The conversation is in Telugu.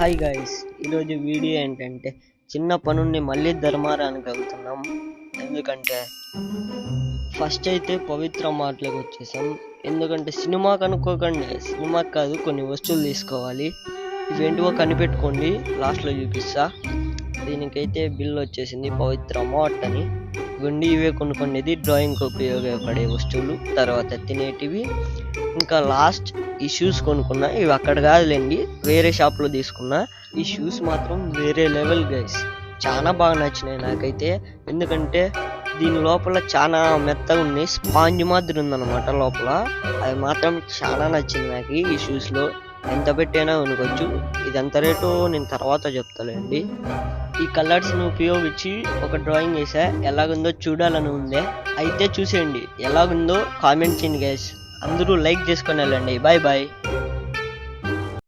హాయ్ గాయ్స్, ఈరోజు వీడియో ఏంటంటే చిన్నప్పటి నుండి మళ్ళీ ధర్మారానికి వెళ్తున్నాం. ఎందుకంటే ఫస్ట్ అయితే పవిత్ర మార్ట్లోకి వచ్చేసాం. ఎందుకంటే సినిమాకి అనుకోకండి, సినిమాకి కాదు, కొన్ని వస్తువులు తీసుకోవాలి. ఇవేంటివో కనిపెట్టుకోండి, లాస్ట్లో చూపిస్తా. దీనికైతే బిల్ వచ్చేసింది పవిత్ర మార్ట్ అని. గుండి ఇవే కొనుక్కునేది, డ్రాయింగ్కి ఉపయోగపడే వస్తువులు, తర్వాత తినేటివి. ఇంకా లాస్ట్ ఈ షూస్ కొనుక్కున్నా. ఇవి అక్కడ కాదులేండి, వేరే షాప్లో తీసుకున్నా. ఈ షూస్ మాత్రం వేరే లెవెల్ గైస్, చాలా బాగా నచ్చినాయి నాకైతే. ఎందుకంటే దీని లోపల చాలా మెత్తగా ఉన్నాయి, స్పాంజ్ మాదిరి ఉందన్నమాట లోపల. అది మాత్రం చాలా నచ్చింది నాకు ఈ షూస్లో. ఎంత పెట్టైనా కొనుక్కోవచ్చు. ఇది ఎంత రేటో నేను తర్వాత చెప్తాలేండి. ఈ కలర్స్ని ఉపయోగించి ఒక డ్రాయింగ్ వేసా. ఎలాగుందో చూడాలని ఉందే, అయితే చూసేయండి. ఎలాగుందో కామెంట్ చేయండి గైస్. అందరూ లైక్ చేసుకొని వెళ్ళండి. Bye bye.